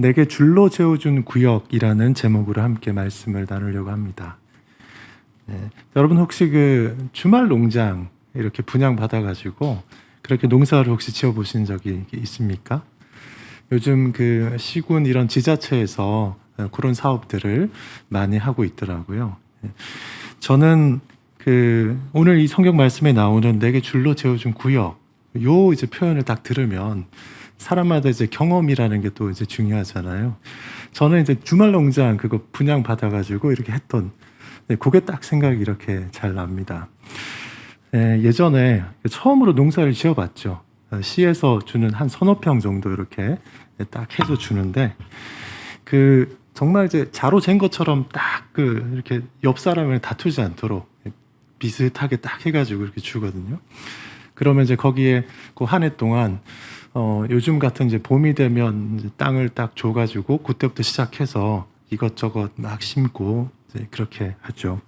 내게 줄로 재워준 구역이라는 제목으로 함께 말씀을 나누려고 합니다. 여러분 혹시 그 주말 농장 이렇게 분양 받아가지고 그렇게 농사를 혹시 지어보신 적이 있습니까? 요즘 그 시군 이런 지자체에서 그런 사업들을 많이 하고 있더라고요. 저는 그 오늘 이 성경 말씀에 나오는 내게 줄로 재워준 구역, 요 이제 표현을 딱 들으면 사람마다 이제 경험이라는 게 또 이제 중요하잖아요. 저는 이제 주말 농장 그거 분양 받아가지고 이렇게 했던, 그게 딱 생각이 이렇게 잘 납니다. 예전에 처음으로 농사를 지어봤죠. 시에서 주는 한 서너 평 정도 이렇게 딱 해서 주는데, 그 정말 이제 자로 잰 것처럼 딱 그 이렇게 옆 사람을 다투지 않도록 비슷하게 딱 해가지고 이렇게 주거든요. 그러면 이제 거기에 그 한 해 동안 요즘 같은 이제 봄이 되면 이제 땅을 딱 줘가지고 그때부터 시작해서 이것저것 막 심고 이제 그렇게 하죠.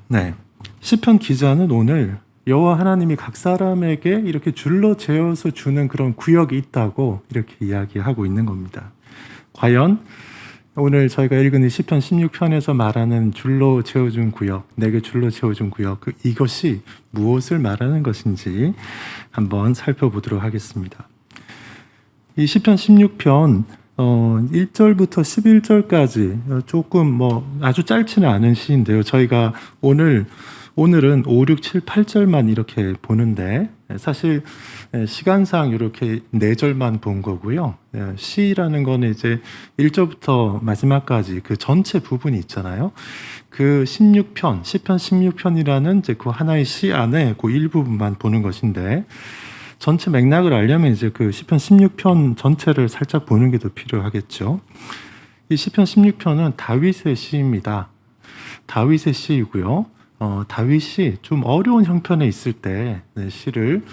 네, 시편 기자는 오늘 여호와 하나님이 각 사람에게 이렇게 줄로 재어서 주는 그런 구역이 있다고 이렇게 이야기하고 있는 겁니다. 과연 오늘 저희가 읽은 이 시편 16편에서 말하는 줄로 채워준 구역, 내게 줄로 채워준 구역, 이것이 무엇을 말하는 것인지 한번 살펴보도록 하겠습니다. 이 시편 16편 1절부터 11절까지 조금 뭐 아주 짧지는 않은 시인데요. 저희가 오늘은 5, 6, 7, 8절만 이렇게 보는데 사실 시간상 이렇게 4절만 본 거고요. 시라는 거는 이제 1절부터 마지막까지 그 전체 부분이 있잖아요. 그 16편, 시편 16편이라는 이제 그 하나의 시 안에 그 일부분만 보는 것인데, 전체 맥락을 알려면 이제 그 시편 16편 전체를 살짝 보는 게 더 필요하겠죠. 이 시편 16편은 다윗의 시입니다. 다윗의 시이고요. 다윗이 좀 어려운 형편에 있을 때 시를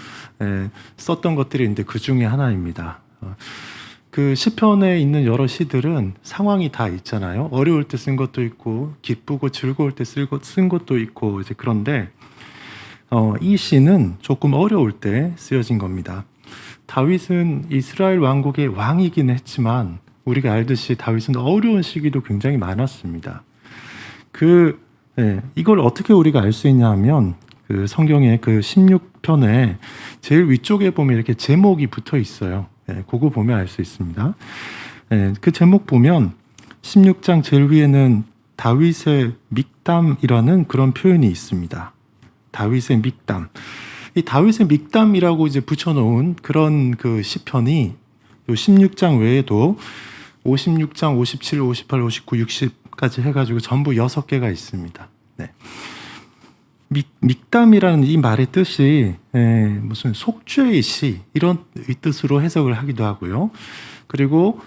썼던 것들이 있는데 그 중에 하나입니다. 그 시편에 있는 여러 시들은 상황이 다 있잖아요. 어려울 때 쓴 것도 있고 기쁘고 즐거울 때 쓴 것도 있고 이제 그런데 이 시는 조금 어려울 때 쓰여진 겁니다. 다윗은 이스라엘 왕국의 왕이긴 했지만 우리가 알듯이 다윗은 어려운 시기도 굉장히 많았습니다. 이걸 어떻게 우리가 알 수 있냐 하면 그 성경의 그 16편에 제일 위쪽에 보면 이렇게 제목이 붙어 있어요. 그거 보면 알 수 있습니다. 그 제목 보면 16장 제일 위에는 다윗의 믹담이라는 그런 표현이 있습니다. 다윗의 믹담. 이 다윗의 믹담이라고 이제 붙여놓은 그런 그 시편이 요 16장 외에도 56장, 57, 58, 59, 60까지 해가지고 전부 6개가 있습니다. 네. 믹담이라는 이 말의 뜻이 무슨 속죄의 시 이런 뜻으로 해석을 하기도 하고요. 그리고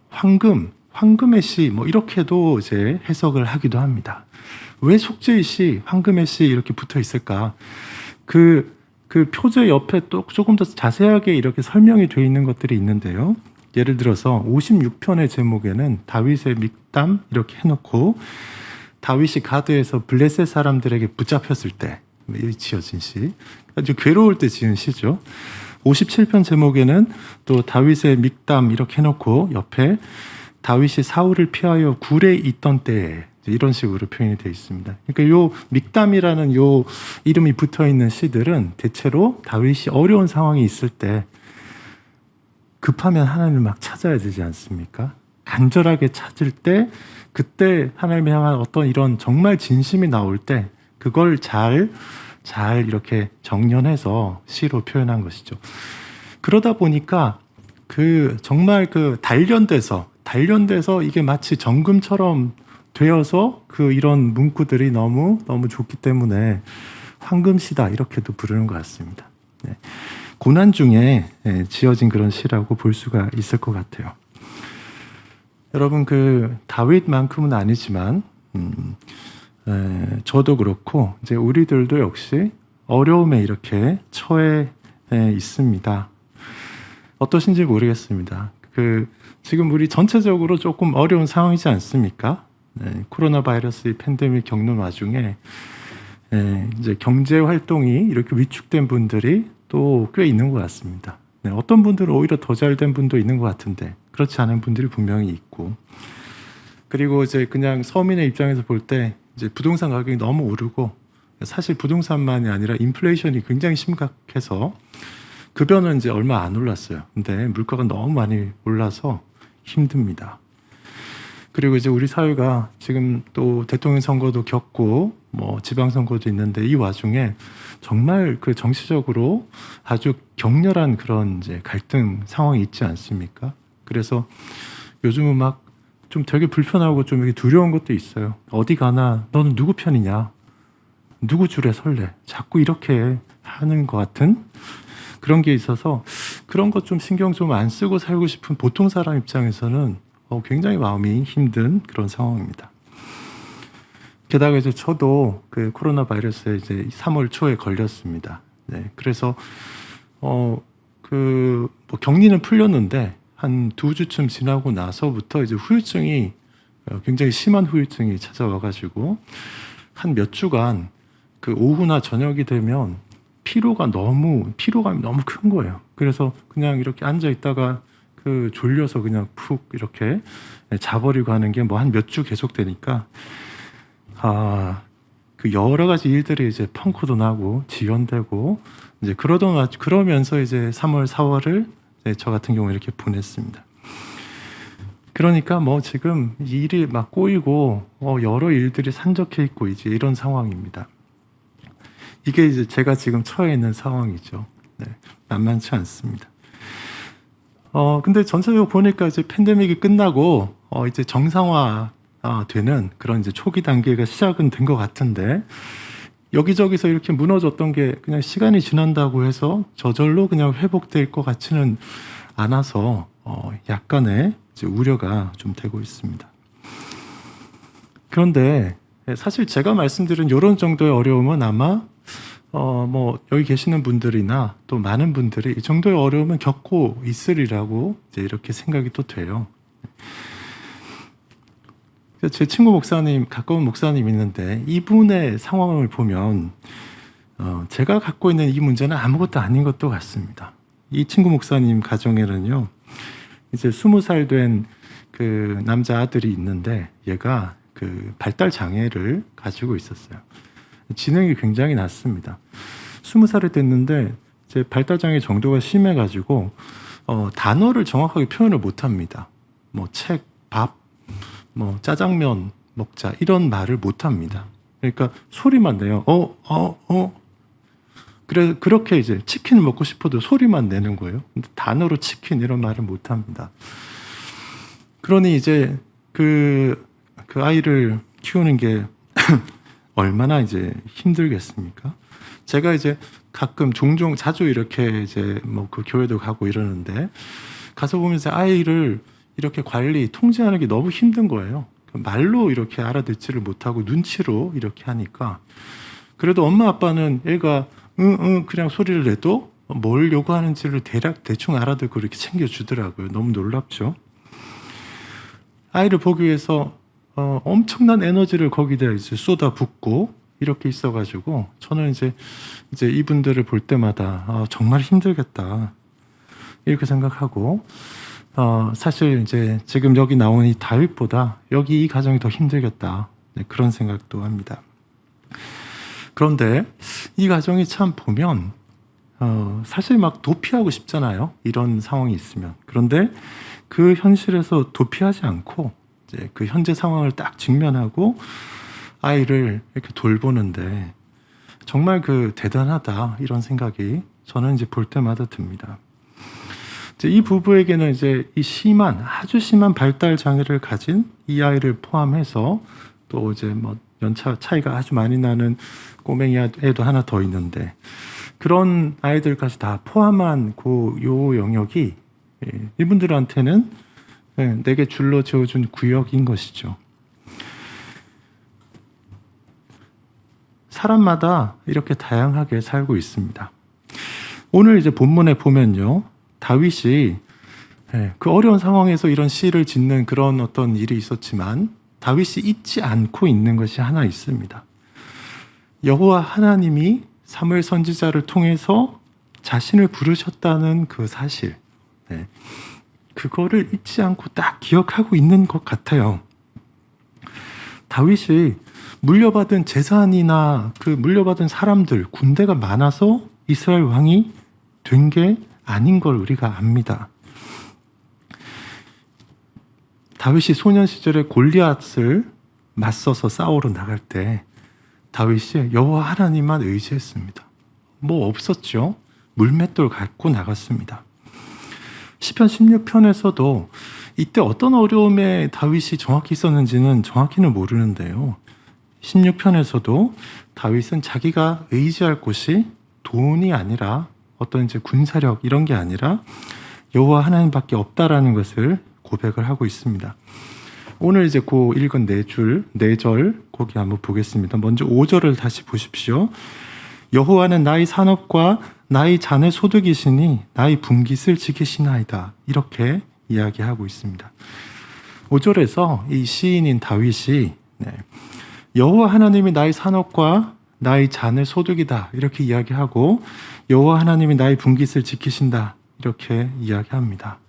황금의 시 뭐 이렇게도 이제 해석을 하기도 합니다. 왜 속죄의 시, 황금의 시 이렇게 붙어 있을까? 그 표제 옆에 또 조금 더 자세하게 이렇게 설명이 되어 있는 것들이 있는데요. 예를 들어서 56편의 제목에는 다윗의 믹담 이렇게 해놓고 다윗이 가드에서 블레셋 사람들에게 붙잡혔을 때 지어진 시, 아주 괴로울 때 지은 시죠. 57편 제목에는 또 다윗의 믹담 이렇게 해놓고 옆에 다윗이 사울을 피하여 굴에 있던 때에 이런 식으로 표현이 되어 있습니다. 그러니까 요 믹담이라는 요 이름이 붙어 있는 시들은 대체로 다윗이 어려운 상황이 있을 때 급하면 하나님을 막 찾아야 되지 않습니까? 간절하게 찾을 때 그때 하나님을 향한 어떤 이런 정말 진심이 나올 때 그걸 잘 이렇게 정연해서 시로 표현한 것이죠. 그러다 보니까 그 정말 그 단련돼서 이게 마치 정금처럼 되어서 그 이런 문구들이 너무 좋기 때문에 황금시다 이렇게도 부르는 것 같습니다. 네. 고난 중에 지어진 그런 시라고 볼 수가 있을 것 같아요. 여러분 그 다윗만큼은 아니지만 저도 그렇고 이제 우리들도 역시 어려움에 이렇게 처해 있습니다. 어떠신지 모르겠습니다. 지금 우리 전체적으로 조금 어려운 상황이지 않습니까? 코로나 바이러스 팬데믹 겪는 와중에 이제 경제 활동이 이렇게 위축된 분들이 또 꽤 있는 것 같습니다. 네, 어떤 분들은 오히려 더 잘된 분도 있는 것 같은데 그렇지 않은 분들이 분명히 있고, 그리고 이제 그냥 서민의 입장에서 볼 때 이제 부동산 가격이 너무 오르고, 사실 부동산만이 아니라 인플레이션이 굉장히 심각해서 급여는 이제 얼마 안 올랐어요. 근데 물가가 너무 많이 올라서 힘듭니다. 그리고 이제 우리 사회가 지금 또 대통령 선거도 겪고 뭐 지방 선거도 있는데, 이 와중에 정말 그 정치적으로 아주 격렬한 그런 이제 갈등 상황이 있지 않습니까? 그래서 요즘은 막 좀 되게 불편하고 좀 이렇게 두려운 것도 있어요. 어디 가나 너는 누구 편이냐? 누구 줄에 설래? 자꾸 이렇게 하는 것 같은 그런 게 있어서, 그런 것 좀 신경 좀 안 쓰고 살고 싶은 보통 사람 입장에서는 굉장히 마음이 힘든 그런 상황입니다. 게다가 이제 저도 그 코로나 바이러스에 이제 3월 초에 걸렸습니다. 네, 그래서 뭐 격리는 풀렸는데 한 2주쯤 지나고 나서부터 이제 후유증이 굉장히 심한 후유증이 찾아와가지고 한 몇 주간 그 오후나 저녁이 되면 피로감이 너무 큰 거예요. 그래서 그냥 이렇게 앉아 있다가 그 졸려서 그냥 푹 이렇게 자버리고 하는 게 뭐 한 몇 주 계속되니까, 그 여러 가지 일들이 이제 펑크도 나고 지연되고 이제 그러면서 이제 3월, 4월을 저 같은 경우 이렇게 보냈습니다. 그러니까 뭐 지금 일이 막 꼬이고 여러 일들이 산적해 있고 이제 이런 상황입니다. 이게 이제 제가 지금 처해 있는 상황이죠. 네, 만만치 않습니다. 근데 전체적으로 보니까 이제 팬데믹이 끝나고 이제 정상화 되는 그런 이제 초기 단계가 시작은 된 것 같은데, 여기저기서 이렇게 무너졌던 게 그냥 시간이 지난다고 해서 저절로 그냥 회복될 것 같지는 않아서 약간의 이제 우려가 좀 되고 있습니다. 그런데 사실 제가 말씀드린 이런 정도의 어려움은 아마 뭐 여기 계시는 분들이나 또 많은 분들이 이 정도의 어려움은 겪고 있으리라고 이제 이렇게 생각이 또 돼요. 제 친구 목사님, 가까운 목사님 있는데 이분의 상황을 보면 제가 갖고 있는 이 문제는 아무것도 아닌 것도 같습니다. 이 친구 목사님 가정에는요, 이제 20살 된 그 남자 아들이 있는데, 얘가 그 발달 장애를 가지고 있었어요. 지능이 굉장히 낮습니다. 20살이 됐는데 이제 발달 장애 정도가 심해가지고 단어를 정확하게 표현을 못합니다. 뭐 책, 밥, 뭐 짜장면 먹자 이런 말을 못합니다. 그러니까 소리만 내요. 그래 그렇게 이제 치킨을 먹고 싶어도 소리만 내는 거예요. 근데 단어로 치킨 이런 말을 못합니다. 그러니 이제 그 아이를 키우는 게 얼마나 이제 힘들겠습니까? 제가 이제 가끔 종종 자주 이렇게 이제 뭐 그 교회도 가고 이러는데, 가서 보면서 아이를 이렇게 통제하는 게 너무 힘든 거예요. 말로 이렇게 알아듣지를 못하고 눈치로 이렇게 하니까, 그래도 엄마 아빠는 애가 그냥 소리를 내도 뭘 요구하는지를 대충 알아듣고 이렇게 챙겨주더라고요. 너무 놀랍죠? 아이를 보기 위해서 엄청난 에너지를 거기다 이제 쏟아붓고 이렇게 있어가지고, 저는 이제 이분들을 볼 때마다 정말 힘들겠다 이렇게 생각하고, 사실 이제 지금 여기 나온 이 다윗보다 여기 이 가정이 더 힘들겠다, 네, 그런 생각도 합니다. 그런데 이 가정이 참 보면 사실 막 도피하고 싶잖아요. 이런 상황이 있으면. 그런데 그 현실에서 도피하지 않고 이제 그 현재 상황을 딱 직면하고 아이를 이렇게 돌보는데 정말 그 대단하다, 이런 생각이 저는 이제 볼 때마다 듭니다. 이제 이 부부에게는 이제 이 아주 심한 발달 장애를 가진 이 아이를 포함해서 또 이제 뭐 연차 차이가 아주 많이 나는 꼬맹이 애도 하나 더 있는데, 그런 아이들까지 다 포함한 요 영역이 이분들한테는 내게 줄로 지어준 구역인 것이죠. 사람마다 이렇게 다양하게 살고 있습니다. 오늘 이제 본문에 보면요, 다윗이 그 어려운 상황에서 이런 시를 짓는 그런 어떤 일이 있었지만, 다윗이 잊지 않고 있는 것이 하나 있습니다. 여호와 하나님이 사무엘 선지자를 통해서 자신을 부르셨다는 그 사실, 네, 그거를 잊지 않고 딱 기억하고 있는 것 같아요. 다윗이 물려받은 재산이나 그 물려받은 사람들, 군대가 많아서 이스라엘 왕이 된 게 아닌 걸 우리가 압니다. 다윗이 소년 시절에 골리앗을 맞서서 싸우러 나갈 때 다윗이 여호와 하나님만 의지했습니다. 뭐 없었죠. 물맷돌 갖고 나갔습니다. 시편 16편에서도 이때 어떤 어려움에 다윗이 정확히 있었는지는 정확히는 모르는데요. 16편에서도 다윗은 자기가 의지할 곳이 돈이 아니라 어떤 이제 군사력 이런 게 아니라 여호와 하나님밖에 없다라는 것을 고백을 하고 있습니다. 오늘 이제 그 읽은 네 절 거기 한번 보겠습니다. 먼저 5절을 다시 보십시오. 여호와는 나의 산업과 나의 잔의 소득이시니 나의 분깃을 지키시나이다. 이렇게 이야기하고 있습니다. 5절에서 이 시인인 다윗이 여호와 하나님이 나의 산업과 나의 잔의 소득이다. 이렇게 이야기하고 여호와 하나님이 나의 분깃을 지키신다. 이렇게 이야기합니다.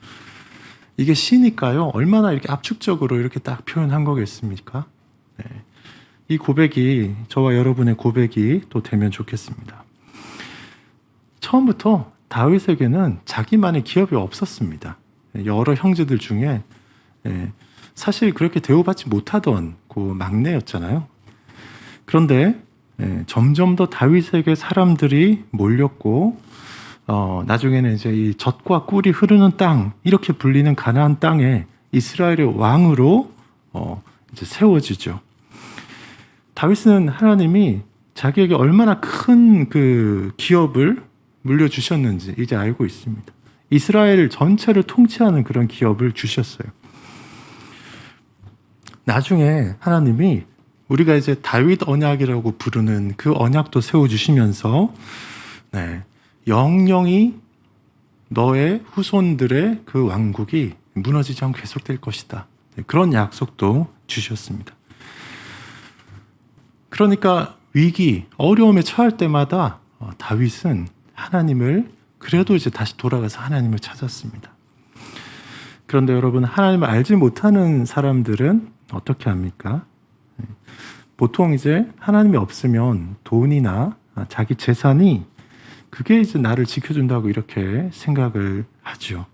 이게 시니까요. 얼마나 이렇게 압축적으로 이렇게 딱 표현한 거겠습니까? 네. 이 고백이 저와 여러분의 고백이 또 되면 좋겠습니다. 처음부터 다윗에게는 자기만의 기업이 없었습니다. 여러 형제들 중에 사실 그렇게 대우받지 못하던 그 막내였잖아요. 그런데 점점 더 다윗에게 사람들이 몰렸고 나중에는 이제 이 젖과 꿀이 흐르는 땅 이렇게 불리는 가나안 땅에 이스라엘의 왕으로 이제 세워지죠. 다윗은 하나님이 자기에게 얼마나 큰 그 기업을 물려주셨는지 이제 알고 있습니다. 이스라엘 전체를 통치하는 그런 기업을 주셨어요. 나중에 하나님이 우리가 이제 다윗 언약이라고 부르는 그 언약도 세워주시면서 영영이 너의 후손들의 그 왕국이 무너지지 않고 계속될 것이다. 그런 약속도 주셨습니다. 그러니까 위기, 어려움에 처할 때마다 다윗은 하나님을 그래도 이제 다시 돌아가서 하나님을 찾았습니다. 그런데 여러분, 하나님을 알지 못하는 사람들은 어떻게 합니까? 보통 이제 하나님이 없으면 돈이나 자기 재산이 그게 이제 나를 지켜준다고 이렇게 생각을 하죠.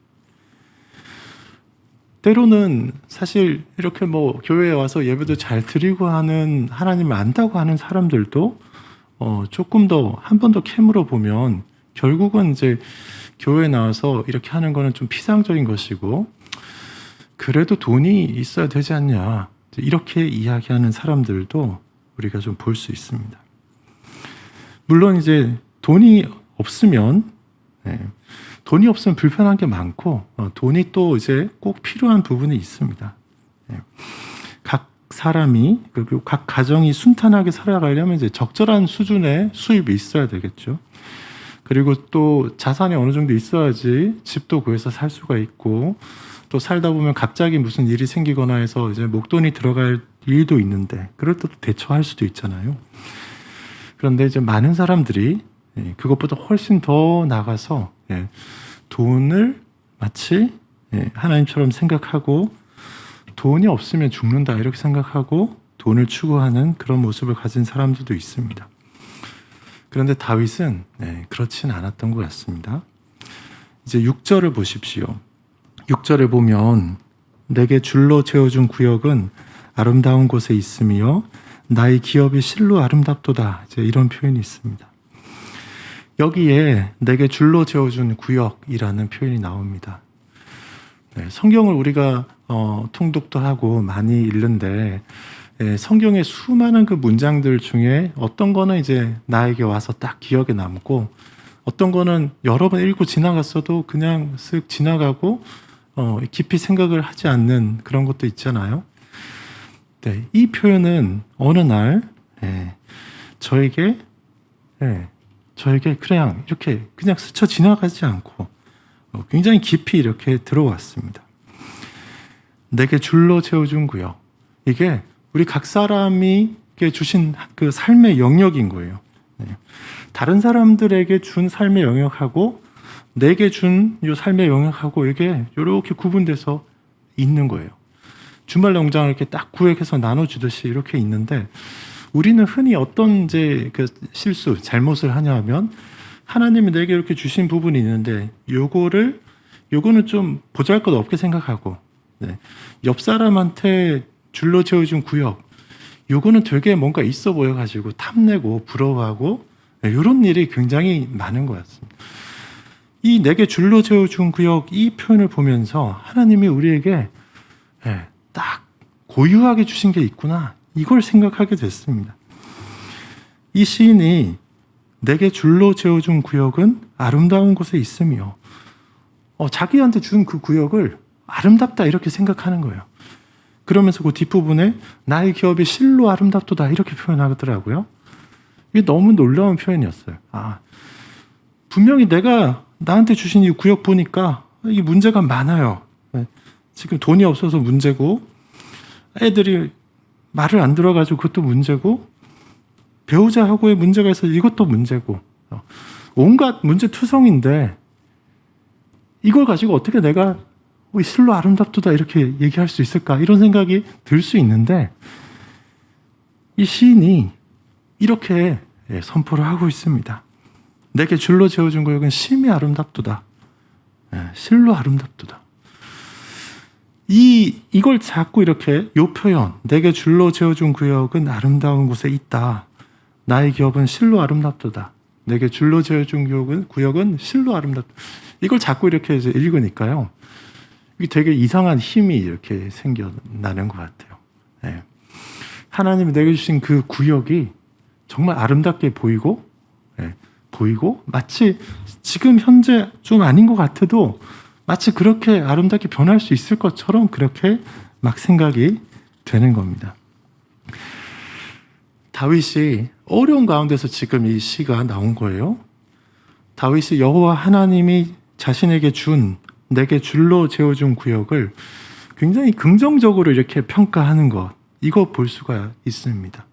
때로는 사실 이렇게 뭐 교회에 와서 예배도 잘 드리고 하는 하나님을 안다고 하는 사람들도 조금 더 한 번 더 캐물어 보면 결국은 이제 교회에 나와서 이렇게 하는 거는 좀 피상적인 것이고 그래도 돈이 있어야 되지 않냐 이렇게 이야기하는 사람들도 우리가 좀 볼 수 있습니다. 물론 이제 돈이 없으면 불편한 게 많고 돈이 또 이제 꼭 필요한 부분이 있습니다. 각 사람이 그리고 각 가정이 순탄하게 살아가려면 이제 적절한 수준의 수입이 있어야 되겠죠. 그리고 또 자산이 어느 정도 있어야지 집도 구해서 살 수가 있고 또 살다 보면 갑자기 무슨 일이 생기거나 해서 이제 목돈이 들어갈 일도 있는데 그럴 때도 대처할 수도 있잖아요. 그런데 이제 많은 사람들이 그것보다 훨씬 더 나가서 돈을 마치 하나님처럼 생각하고 돈이 없으면 죽는다 이렇게 생각하고 돈을 추구하는 그런 모습을 가진 사람들도 있습니다. 그런데 다윗은 그렇진 않았던 것 같습니다. 이제 6절을 보십시오. 6절에 보면 내게 줄로 채워준 구역은 아름다운 곳에 있으며 나의 기업이 실로 아름답도다. 이제 이런 표현이 있습니다. 여기에 내게 줄로 채워준 구역이라는 표현이 나옵니다. 성경을 우리가 통독도 하고 많이 읽는데 성경의 수많은 그 문장들 중에 어떤 거는 이제 나에게 와서 딱 기억에 남고 어떤 거는 여러 번 읽고 지나갔어도 그냥 쓱 지나가고 깊이 생각을 하지 않는 그런 것도 있잖아요. 이 표현은 어느 날 저에게 그냥 이렇게 그냥 스쳐 지나가지 않고 굉장히 깊이 이렇게 들어왔습니다. 내게 줄로 채워준 구역. 이게 우리 각 사람이 주신 그 삶의 영역인 거예요. 다른 사람들에게 준 삶의 영역하고 내게 준 이 삶의 영역하고 이게 이렇게 구분돼서 있는 거예요. 주말 농장을 이렇게 딱 구획해서 나눠주듯이 이렇게 있는데 우리는 흔히 어떤 이제 그 실수, 잘못을 하냐 하면 하나님이 내게 이렇게 주신 부분이 있는데 요거는 좀 보잘것없게 생각하고 옆 사람한테 줄로 채워준 구역 요거는 되게 뭔가 있어 보여가지고 탐내고 부러워하고 이런 일이 굉장히 많은 것 같습니다. 이 내게 줄로 채워준 구역 이 표현을 보면서 하나님이 우리에게 딱 고유하게 주신 게 있구나 이걸 생각하게 됐습니다. 이 시인이 내게 줄로 채워준 구역은 아름다운 곳에 있으며 자기한테 준 그 구역을 아름답다 이렇게 생각하는 거예요. 그러면서 그 뒷부분에 나의 기업이 실로 아름답도다 이렇게 표현하더라고요. 이게 너무 놀라운 표현이었어요. 분명히 내가 나한테 주신 이 구역 보니까 이 문제가 많아요. 지금 돈이 없어서 문제고 애들이 말을 안 들어가지고 그것도 문제고 배우자하고의 문제가 있어서 이것도 문제고 온갖 문제투성인데 이걸 가지고 어떻게 내가 실로 아름답도다 이렇게 얘기할 수 있을까 이런 생각이 들 수 있는데 이 시인이 이렇게 선포를 하고 있습니다. 내게 줄로 재워준 구역은 심히 아름답도다. 실로 아름답도다. 이걸 자꾸 이렇게 요 표현 내게 줄로 재워준 구역은 아름다운 곳에 있다. 나의 기업은 실로 아름답도다. 내게 줄로 재워준 구역은 실로 아름답다. 이걸 자꾸 이렇게 이제 읽으니까요. 이게 되게 이상한 힘이 이렇게 생겨나는 것 같아요. 하나님이 내게 주신 그 구역이 정말 아름답게 보이고 마치 지금 현재 좀 아닌 것 같아도 마치 그렇게 아름답게 변할 수 있을 것처럼 그렇게 막 생각이 되는 겁니다. 다윗이 어려운 가운데서 지금 이 시가 나온 거예요. 다윗이 여호와 하나님이 자신에게 내게 줄로 재워준 구역을 굉장히 긍정적으로 이렇게 평가하는 것, 이거 볼 수가 있습니다.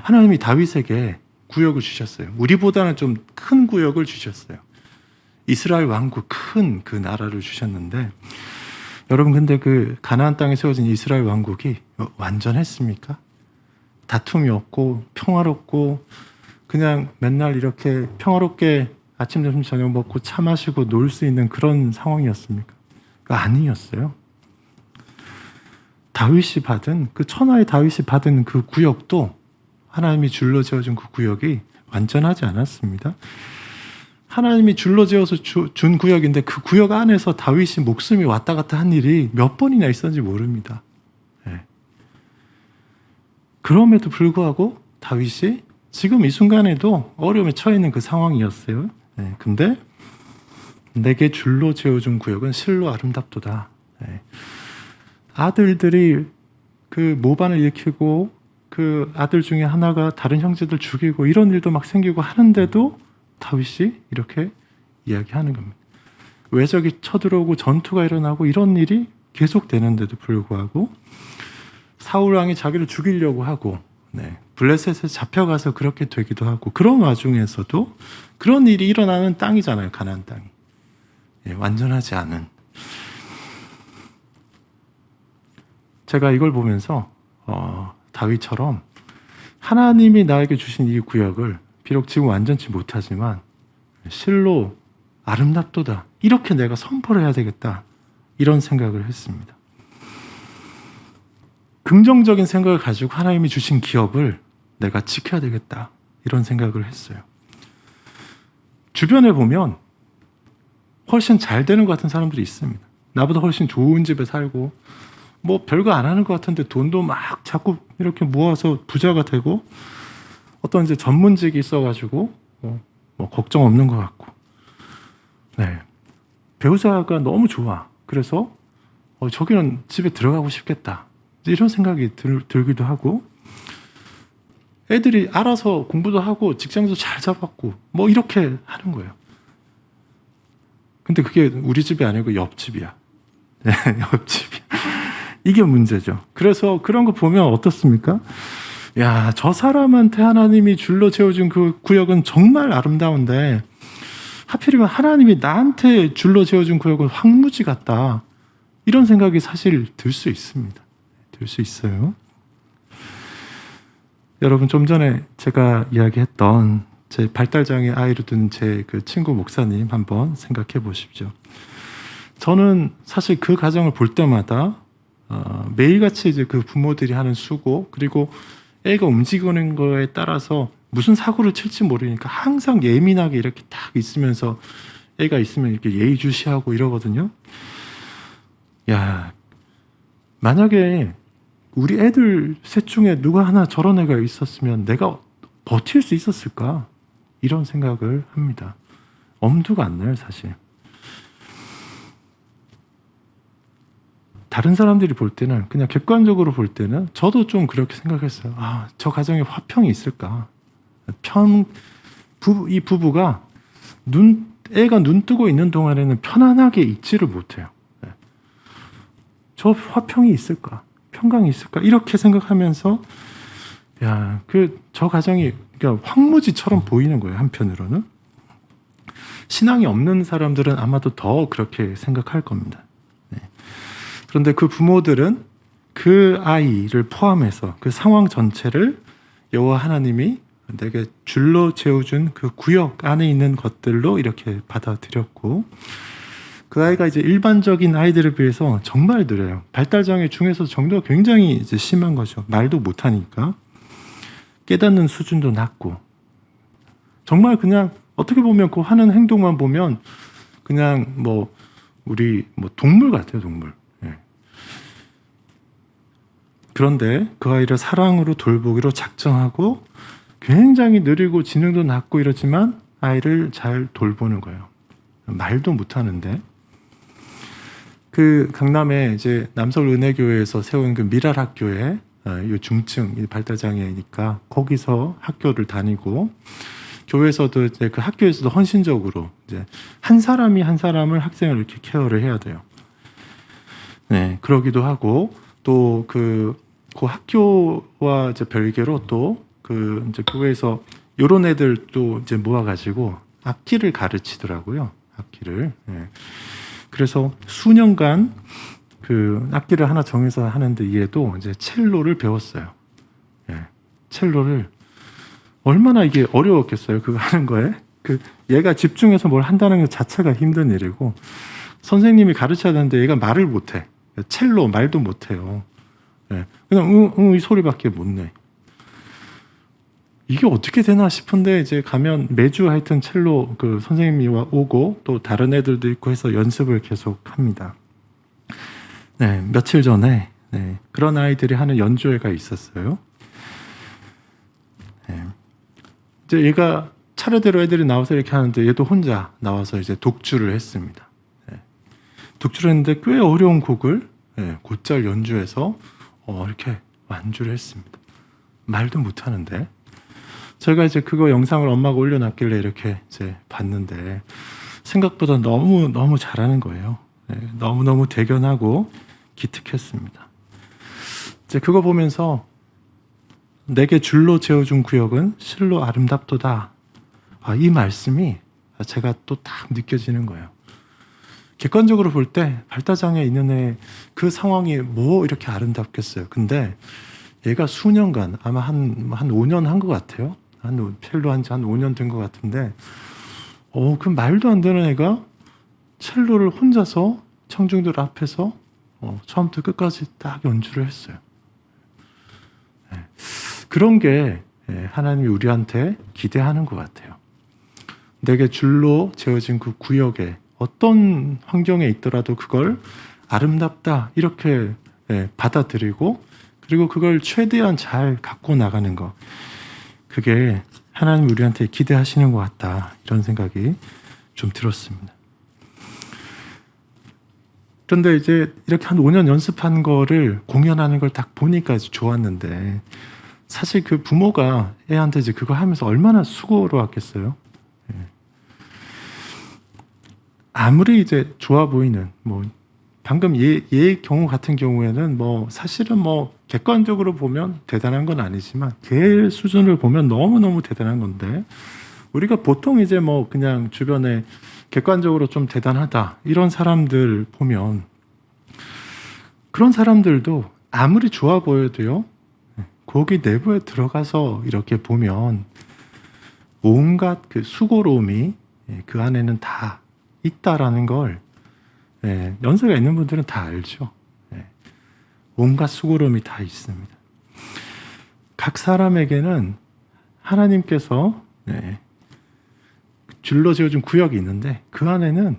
하나님이 다윗에게 구역을 주셨어요. 우리보다는 좀 큰 구역을 주셨어요. 이스라엘 왕국 큰 그 나라를 주셨는데 여러분 근데 그 가나안 땅에 세워진 이스라엘 왕국이 완전했습니까? 다툼이 없고 평화롭고 그냥 맨날 이렇게 평화롭게 아침, 점심, 저녁 먹고 차 마시고 놀 수 있는 그런 상황이었습니까? 아니었어요. 다윗이 받은 그 천하의 다윗이 받은 그 구역도 하나님이 줄로 재워준 그 구역이 완전하지 않았습니다. 하나님이 줄로 재워서 준 구역인데 그 구역 안에서 다윗이 목숨이 왔다 갔다 한 일이 몇 번이나 있었는지 모릅니다. 그럼에도 불구하고 다윗이 지금 이 순간에도 어려움에 처해 있는 그 상황이었어요. 근데 내게 줄로 재워준 구역은 실로 아름답도다. 아들들이 그 모반을 일으키고 그 아들 중에 하나가 다른 형제들 죽이고 이런 일도 막 생기고 하는데도 다윗이 이렇게 이야기하는 겁니다. 외적이 쳐들어오고 전투가 일어나고 이런 일이 계속되는데도 불구하고 사울 왕이 자기를 죽이려고 하고 블레셋에 잡혀가서 그렇게 되기도 하고 그런 와중에서도 그런 일이 일어나는 땅이잖아요. 가나안 땅이. 완전하지 않은. 제가 이걸 보면서 다윗처럼 하나님이 나에게 주신 이 구역을 비록 지금 완전치 못하지만 실로 아름답도다. 이렇게 내가 선포를 해야 되겠다. 이런 생각을 했습니다. 긍정적인 생각을 가지고 하나님이 주신 기업을 내가 지켜야 되겠다. 이런 생각을 했어요. 주변에 보면 훨씬 잘 되는 것 같은 사람들이 있습니다. 나보다 훨씬 좋은 집에 살고 뭐 별거 안 하는 것 같은데 돈도 막 자꾸 이렇게 모아서 부자가 되고 어떤 이제 전문직이 있어가지고 뭐 걱정 없는 것 같고 배우자가 너무 좋아. 그래서 저기는 집에 들어가고 싶겠다. 이런 생각이 들기도 하고 애들이 알아서 공부도 하고 직장도 잘 잡았고 뭐 이렇게 하는 거예요. 근데 그게 우리 집이 아니고 옆집이야. 옆집이야. 이게 문제죠. 그래서 그런 거 보면 어떻습니까? 야, 저 사람한테 하나님이 줄로 채워준 그 구역은 정말 아름다운데 하필이면 하나님이 나한테 줄로 채워준 구역은 황무지 같다. 이런 생각이 사실 들 수 있습니다. 들 수 있어요. 여러분, 좀 전에 제가 이야기했던 제 발달장애 아이를 둔 제 그 친구 목사님 한번 생각해 보십시오. 저는 사실 그 가정을 볼 때마다 매일같이 이제 그 부모들이 하는 수고, 그리고 애가 움직이는 거에 따라서 무슨 사고를 칠지 모르니까 항상 예민하게 이렇게 딱 있으면서 애가 있으면 이렇게 예의주시하고 이러거든요. 야, 만약에 우리 애들 셋 중에 누가 하나 저런 애가 있었으면 내가 버틸 수 있었을까? 이런 생각을 합니다. 엄두가 안 나요, 사실. 다른 사람들이 볼 때는, 그냥 객관적으로 볼 때는 저도 좀 그렇게 생각했어요. 아, 저 가정에 화평이 있을까? 이 부부가 애가 눈 뜨고 있는 동안에는 편안하게 있지를 못해요. 저 화평이 있을까? 평강이 있을까? 이렇게 생각하면서, 야, 저 가정이 그러니까 황무지처럼 보이는 거예요, 한편으로는. 신앙이 없는 사람들은 아마도 더 그렇게 생각할 겁니다. 그런데 그 부모들은 그 아이를 포함해서 그 상황 전체를 여호와 하나님이 내게 줄로 채워준 그 구역 안에 있는 것들로 이렇게 받아들였고, 그 아이가 이제 일반적인 아이들에 비해서 정말 느려요. 발달장애 중에서 정도가 굉장히 이제 심한 거죠. 말도 못하니까. 깨닫는 수준도 낮고. 정말 그냥 어떻게 보면 그 하는 행동만 보면 그냥 우리 동물 같아요, 동물. 그런데 그 아이를 사랑으로 돌보기로 작정하고 굉장히 느리고 지능도 낮고 이러지만 아이를 잘 돌보는 거예요. 말도 못하는데. 그 강남에 이제 남서울 은혜교회에서 세운 그 미랄 학교에 이 중증 발달장애니까 거기서 학교를 다니고, 교회에서도 이제 그 학교에서도 헌신적으로 이제 한 사람이 한 사람을 학생을 이렇게 케어를 해야 돼요. 네, 그러기도 하고, 또 그 학교와 이제 별개로 또 그 이제 교회에서 이런 애들 또 이제 모아가지고 악기를 가르치더라고요. 악기를. 네. 그래서 수년간 그 악기를 하나 정해서 하는데 얘도 이제 첼로를 배웠어요. 네. 첼로를 얼마나 이게 어려웠겠어요. 그거 하는 거에. 얘가 집중해서 뭘 한다는 것 자체가 힘든 일이고, 선생님이 가르쳐야 되는데 얘가 말을 못해. 첼로 말도 못해요. 네. 그냥 이 소리밖에 못 내. 이게 어떻게 되나 싶은데 이제 가면 매주 하여튼 첼로 그 선생님이 오고 또 다른 애들도 있고 해서 연습을 계속 합니다. 네, 며칠 전에 그런 아이들이 하는 연주회가 있었어요. 네. 이제 얘가 차례대로 애들이 나와서 이렇게 하는데 얘도 혼자 나와서 이제 독주를 했습니다. 네. 독주를 했는데 꽤 어려운 곡을 곧잘 연주해서 이렇게 완주를 했습니다. 말도 못하는데. 제가 이제 그거 영상을 엄마가 올려놨길래 이렇게 이제 봤는데 생각보다 너무 잘하는 거예요. 너무너무 대견하고 기특했습니다. 이제 그거 보면서 내게 줄로 재어준 구역은 실로 아름답도다. 이 말씀이 제가 또 딱 느껴지는 거예요. 객관적으로 볼 때 발달장애 있는 애 그 상황이 뭐 이렇게 아름답겠어요. 근데 얘가 수년간 아마 한 5년 한 것 같아요. 첼로 한 지 한 5년 된 것 같은데, 그 말도 안 되는 애가 첼로를 혼자서 청중들 앞에서 처음부터 끝까지 딱 연주를 했어요. 그런 게 하나님이 우리한테 기대하는 것 같아요. 내게 줄로 재어진 그 구역에 어떤 환경에 있더라도 그걸 아름답다 이렇게 받아들이고, 그리고 그걸 최대한 잘 갖고 나가는 것, 그게 하나님 우리한테 기대하시는 것 같다, 이런 생각이 좀 들었습니다. 그런데 이제 이렇게 한 5년 연습한 거를 공연하는 걸 딱 보니까 좋았는데, 사실 그 부모가 애한테 이제 그거 하면서 얼마나 수고로웠겠어요. 아무리 이제 좋아 보이는 방금 얘 경우 같은 경우에는 사실은 객관적으로 보면 대단한 건 아니지만 걔 수준을 보면 너무너무 대단한 건데, 우리가 보통 이제 뭐 그냥 주변에 객관적으로 좀 대단하다 이런 사람들 보면, 그런 사람들도 아무리 좋아 보여도요, 거기 내부에 들어가서 이렇게 보면 온갖 그 수고로움이 그 안에는 다 있다라는 걸 연세가 있는 분들은 다 알죠. 온갖 수고로움이 다 있습니다. 각 사람에게는 하나님께서 줄로 지어준 구역이 있는데 그 안에는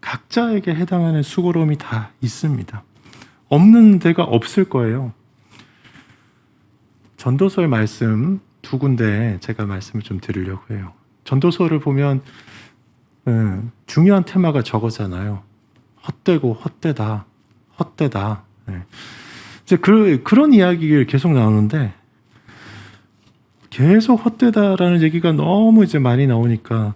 각자에게 해당하는 수고로움이 다 있습니다. 없는 데가 없을 거예요. 전도서의 말씀 두 군데 제가 말씀을 좀 드리려고 해요. 전도서를 보면 중요한 테마가 저거잖아요. 헛되고 헛되다, 헛되다. 이제 그런 이야기를 계속 나오는데, 계속 헛되다라는 얘기가 너무 이제 많이 나오니까,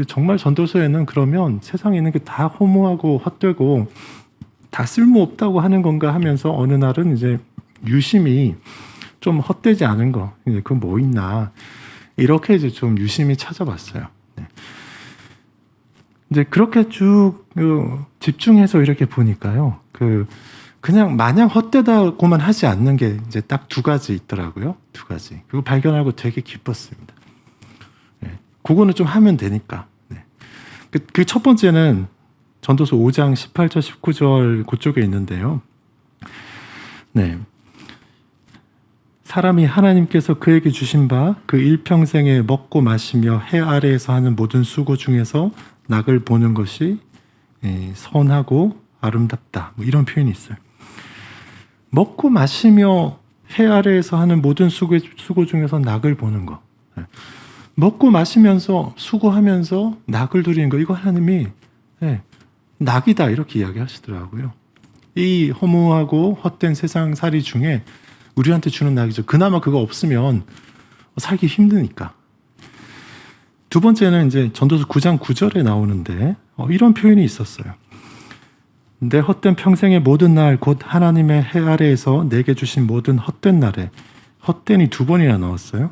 정말 전도서에는 그러면 세상에 있는 게 다 허무하고 헛되고 다 쓸모없다고 하는 건가 하면서 어느 날은 이제 유심히 좀 헛되지 않은 거, 그거 뭐 있나, 이렇게 이제 좀 유심히 찾아봤어요. 이제 그렇게 쭉 집중해서 이렇게 보니까요, 그냥 마냥 헛되다고만 하지 않는 게 이제 딱 두 가지 있더라고요. 두 가지. 그거 발견하고 되게 기뻤습니다. 그거는 좀 하면 되니까. 그 첫 번째는 전도서 5장 18절 19절 그쪽에 있는데요. 사람이 하나님께서 그에게 주신 바 그 일평생에 먹고 마시며 해 아래에서 하는 모든 수고 중에서 낙을 보는 것이 선하고 아름답다. 뭐 이런 표현이 있어요. 먹고 마시며 해 아래에서 하는 모든 수고 중에서 낙을 보는 거. 먹고 마시면서 수고하면서 낙을 누리는 거, 이거 하나님이 낙이다 이렇게 이야기하시더라고요. 이 허무하고 헛된 세상살이 중에 우리한테 주는 낙이죠. 그나마 그거 없으면 살기 힘드니까. 두 번째는 이제 전도서 9장 9절에 나오는데 이런 표현이 있었어요. 내 헛된 평생의 모든 날 곧 하나님의 해 아래에서 내게 주신 모든 헛된 날에, 헛된이 두 번이나 나왔어요.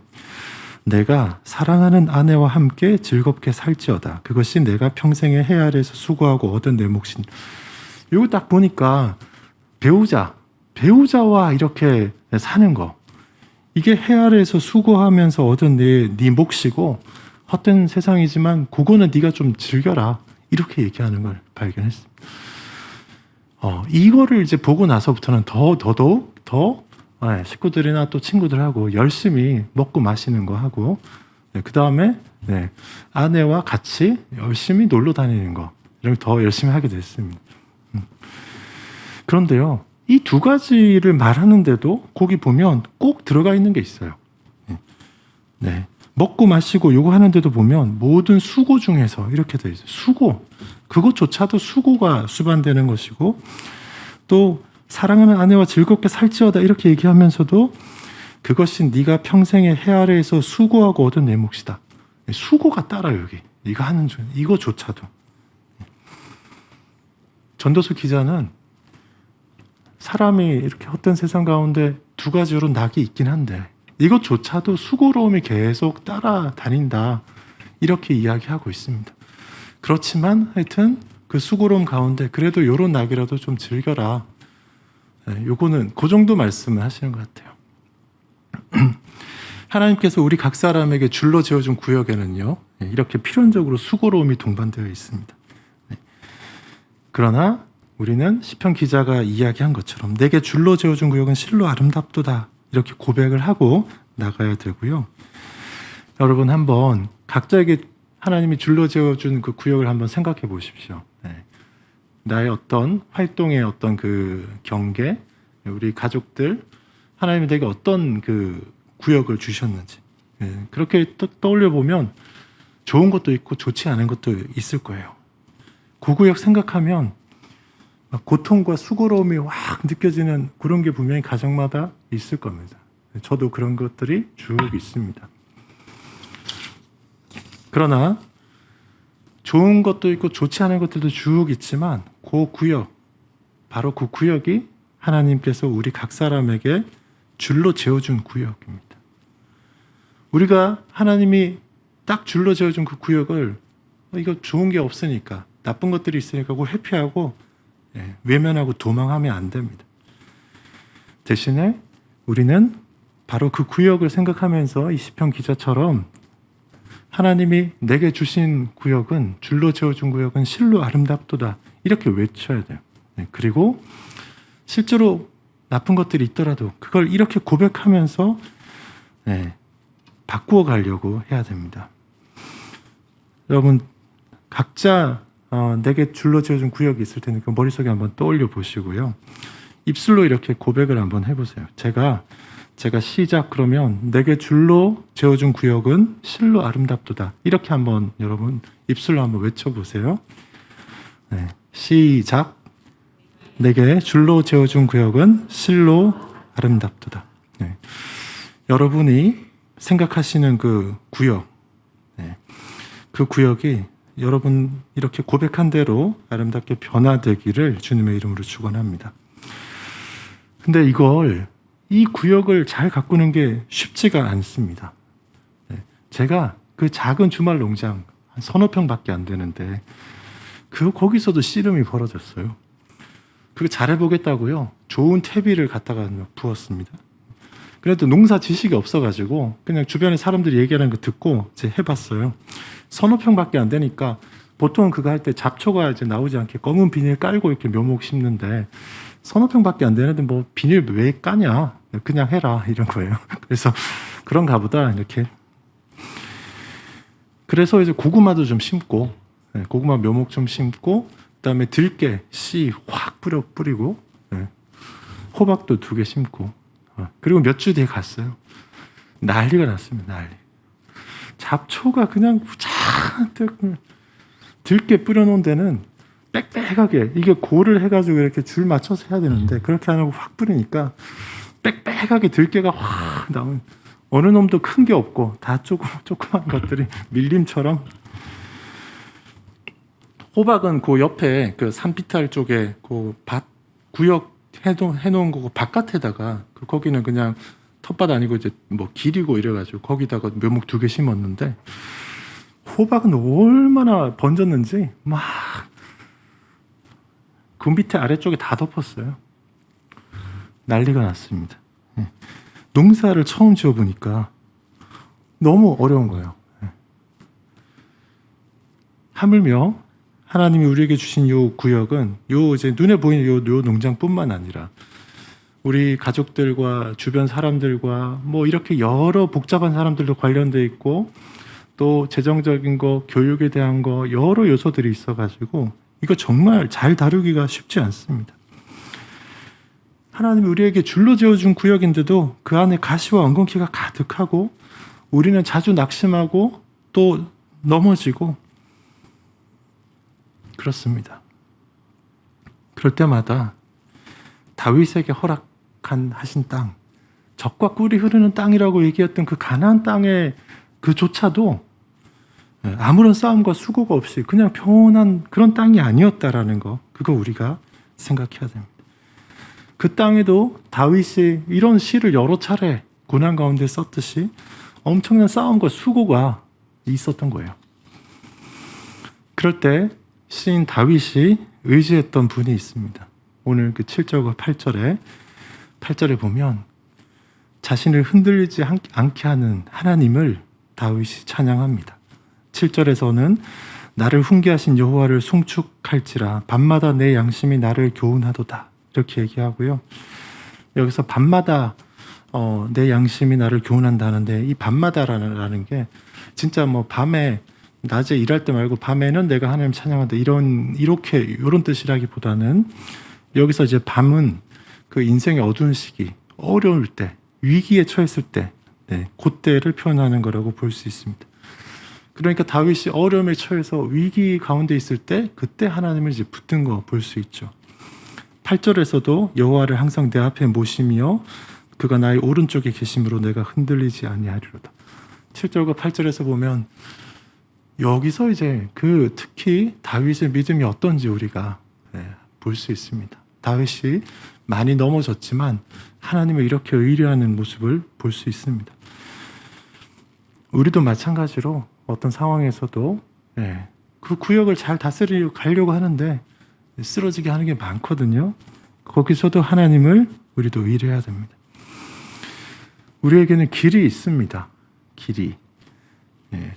내가 사랑하는 아내와 함께 즐겁게 살지어다. 그것이 내가 평생의 해 아래에서 수고하고 얻은 내 몫인. 이거 딱 보니까 배우자와 이렇게 사는 거, 이게 해 아래에서 수고하면서 얻은 네 몫이고 헛된 세상이지만 그거는 네가 좀 즐겨라, 이렇게 얘기하는 걸 발견했습니다. 이거를 이제 보고 나서부터는 더더욱 식구들이나 또 친구들하고 열심히 먹고 마시는 거 하고, 그 다음에 아내와 같이 열심히 놀러 다니는 거, 이런 더 열심히 하게 됐습니다. 그런데요, 이 두 가지를 말하는데도 거기 보면 꼭 들어가 있는 게 있어요. 먹고 마시고 요거 하는데도 보면 모든 수고 중에서 이렇게 돼 있어요. 수고, 그것조차도 수고가 수반되는 것이고, 또 사랑하는 아내와 즐겁게 살지어다 이렇게 얘기하면서도 그것이 네가 평생의 해 아래에서 수고하고 얻은 내 몫이다. 수고가 따라요. 여기 이거 하는 중, 이거조차도. 전도서 기자는 사람이 이렇게 헛된 세상 가운데 두 가지로 낙이 있긴 한데 이것조차도 수고로움이 계속 따라다닌다, 이렇게 이야기하고 있습니다. 그렇지만 하여튼 그 수고로움 가운데 그래도 이런 낙이라도 좀 즐겨라. 요거는 그 정도 말씀을 하시는 것 같아요. 하나님께서 우리 각 사람에게 줄로 지어준 구역에는요, 이렇게 필연적으로 수고로움이 동반되어 있습니다. 그러나 우리는 시편 기자가 이야기한 것처럼 내게 줄로 지어준 구역은 실로 아름답도다, 이렇게 고백을 하고 나가야 되고요. 여러분 한번 각자에게 하나님이 줄로 지어준 그 구역을 한번 생각해 보십시오. 나의 어떤 활동의 어떤 그 경계, 우리 가족들, 하나님이 내게 어떤 그 구역을 주셨는지, 그렇게 떠올려 보면 좋은 것도 있고 좋지 않은 것도 있을 거예요. 그 구역 생각하면 고통과 수고로움이 확 느껴지는 그런 게 분명히 가정마다 있을 겁니다. 저도 그런 것들이 쭉 있습니다. 그러나 좋은 것도 있고 좋지 않은 것들도 쭉 있지만 그 구역, 바로 그 구역이 하나님께서 우리 각 사람에게 줄로 재어준 구역입니다. 우리가 하나님이 딱 줄로 재어준 그 구역을 이거 좋은 게 없으니까, 나쁜 것들이 있으니까 그거 회피하고 외면하고 도망하면 안 됩니다. 대신에 우리는 바로 그 구역을 생각하면서 이 시편 기자처럼 하나님이 내게 주신 구역은, 줄로 재어준 구역은 실로 아름답도다, 이렇게 외쳐야 돼요. 그리고 실제로 나쁜 것들이 있더라도 그걸 이렇게 고백하면서 바꾸어 가려고 해야 됩니다. 여러분 각자 내게 줄로 지어준 구역이 있을 테니까 머릿속에 한번 떠올려 보시고요. 입술로 이렇게 고백을 한번 해보세요. 제가 시작 그러면 내게 줄로 지어준 구역은 실로 아름답도다, 이렇게 한번 여러분 입술로 한번 외쳐보세요. 시작. 내게 줄로 재어준 구역은 실로 아름답도다. 여러분이 생각하시는 그 구역, 그 구역이 여러분 이렇게 고백한 대로 아름답게 변화되기를 주님의 이름으로 축원합니다. 근데 이 구역을 잘 가꾸는 게 쉽지가 않습니다. 제가 그 작은 주말 농장 한 서너 평밖에 안 되는데 거기서도 씨름이 벌어졌어요. 그거 잘해보겠다고요. 좋은 퇴비를 갖다가 부었습니다. 그래도 농사 지식이 없어가지고 그냥 주변에 사람들이 얘기하는 거 듣고 이제 해봤어요. 서너 평밖에 안 되니까 보통 그거 할 때 잡초가 이제 나오지 않게 검은 비닐 깔고 이렇게 묘목 심는데, 서너 평밖에 안 되는데 뭐 비닐 왜 까냐? 그냥 해라, 이런 거예요. 그래서 그런가 보다 이렇게. 그래서 이제 고구마도 좀 심고, 고구마 묘목 좀 심고, 그다음에 들깨 씨 확 뿌리고, 호박도 2개 심고, 그리고 몇 주 뒤에 갔어요. 난리가 났습니다. 난리. 잡초가 그냥 잔뜩, 들깨 뿌려놓은 데는 빽빽하게, 이게 고를 해가지고 이렇게 줄 맞춰서 해야 되는데 그렇게 안 하고 확 뿌리니까 빽빽하게 들깨가 확 나오는, 어느 놈도 큰 게 없고 다 조그만 것들이 밀림처럼. 호박은 그 옆에 그 산비탈 쪽에 그 밭 구역 해놓은 거고 바깥에다가 거기는 그냥 텃밭 아니고 이제 뭐 길이고 이래가지고 거기다가 묘목 2개 심었는데, 호박은 얼마나 번졌는지 막 그 밑에 아래쪽에 다 덮었어요. 난리가 났습니다. 농사를 처음 지어보니까 너무 어려운 거예요. 하물며 하나님이 우리에게 주신 요 구역은 이제 눈에 보이는 요 농장뿐만 아니라 우리 가족들과 주변 사람들과 뭐 이렇게 여러 복잡한 사람들도 관련돼 있고, 또 재정적인 거, 교육에 대한 거, 여러 요소들이 있어가지고 이거 정말 잘 다루기가 쉽지 않습니다. 하나님이 우리에게 줄로 지어준 구역인데도 그 안에 가시와 엉겅퀴가 가득하고, 우리는 자주 낙심하고 또 넘어지고 그렇습니다. 그럴 때마다 다윗에게 하신 땅, 젖과 꿀이 흐르는 땅이라고 얘기했던 그 가나안 땅의 그조차도 아무런 싸움과 수고가 없이 그냥 평온한 그런 땅이 아니었다라는 거, 그거 우리가 생각해야 됩니다. 그 땅에도 다윗이 이런 시를 여러 차례 고난 가운데 썼듯이 엄청난 싸움과 수고가 있었던 거예요. 그럴 때 시인 다윗이 의지했던 분이 있습니다. 오늘 그 7절과 8절에 보면 자신을 흔들리지 않게 하는 하나님을 다윗이 찬양합니다. 7절에서는 나를 훈계하신 여호와를 송축할지라, 밤마다 내 양심이 나를 교훈하도다, 이렇게 얘기하고요. 여기서 밤마다 내 양심이 나를 교훈한다는데, 이 밤마다라는 게 진짜 뭐 밤에 낮에 일할 때 말고 밤에는 내가 하나님 찬양한다, 이런 뜻이라기보다는 여기서 이제 밤은 그 인생의 어두운 시기, 어려울 때, 위기에 처했을 때, 그때를 표현하는 거라고 볼 수 있습니다. 그러니까 다윗이 어려움에 처해서 위기 가운데 있을 때 그때 하나님을 이제 붙든 거 볼 수 있죠. 8절에서도 여호와를 항상 내 앞에 모시며 그가 나의 오른쪽에 계심으로 내가 흔들리지 아니하리로다. 7절과 8절에서 보면 여기서 이제 특히 다윗의 믿음이 어떤지 우리가 볼 수 있습니다. 다윗이 많이 넘어졌지만 하나님을 이렇게 의뢰하는 모습을 볼 수 있습니다. 우리도 마찬가지로 어떤 상황에서도 그 구역을 잘 다스리려고 가려고 하는데 쓰러지게 하는 게 많거든요. 거기서도 하나님을 우리도 의뢰해야 됩니다. 우리에게는 길이 있습니다. 길이.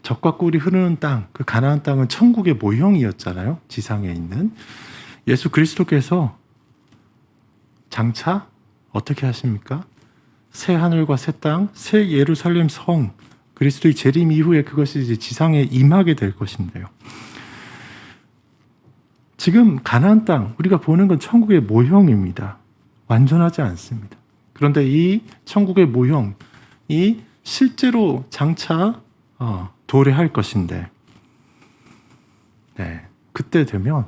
젖과 꿀이 흐르는 땅, 그 가나안 땅은 천국의 모형이었잖아요. 지상에 있는. 예수 그리스도께서 장차 어떻게 하십니까? 새 하늘과 새 땅, 새 예루살렘 성, 그리스도의 재림 이후에 그것이 이제 지상에 임하게 될 것인데요. 지금 가나안 땅, 우리가 보는 건 천국의 모형입니다. 완전하지 않습니다. 그런데 이 천국의 모형이 실제로 장차 도래할 것인데, 그때 되면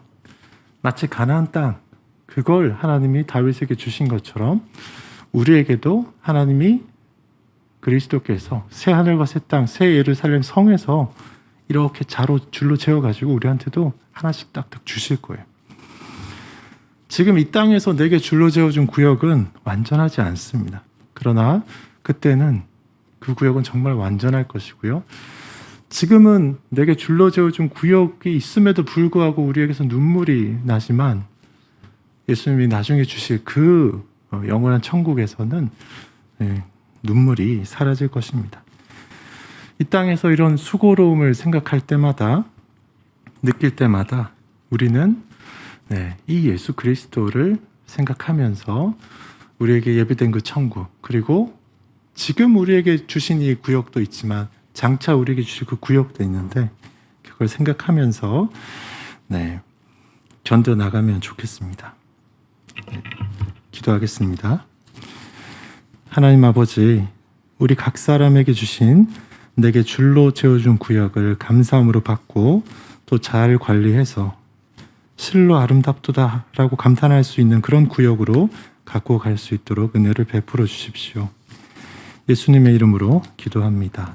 마치 가나안 땅, 그걸 하나님이 다윗에게 주신 것처럼 우리에게도 하나님이 그리스도께서 새 하늘과 새 땅, 새 예루살렘 성에서 이렇게 줄로 재워가지고 우리한테도 하나씩 딱딱 주실 거예요. 지금 이 땅에서 내게 줄로 재워준 구역은 완전하지 않습니다. 그러나 그때는 그 구역은 정말 완전할 것이고요. 지금은 내게 줄로 재워준 구역이 있음에도 불구하고 우리에게서 눈물이 나지만 예수님이 나중에 주실 그 영원한 천국에서는 눈물이 사라질 것입니다. 이 땅에서 이런 수고로움을 생각할 때마다, 느낄 때마다 우리는 이 예수 그리스도를 생각하면서 우리에게 예비된 그 천국, 그리고 지금 우리에게 주신 이 구역도 있지만 장차 우리에게 주실 그 구역도 있는데 그걸 생각하면서 견뎌나가면 좋겠습니다. 기도하겠습니다. 하나님 아버지, 우리 각 사람에게 주신 내게 줄로 재워준 구역을 감사함으로 받고 또 잘 관리해서 실로 아름답도다라고 감탄할 수 있는 그런 구역으로 갖고 갈 수 있도록 은혜를 베풀어 주십시오. 예수님의 이름으로 기도합니다.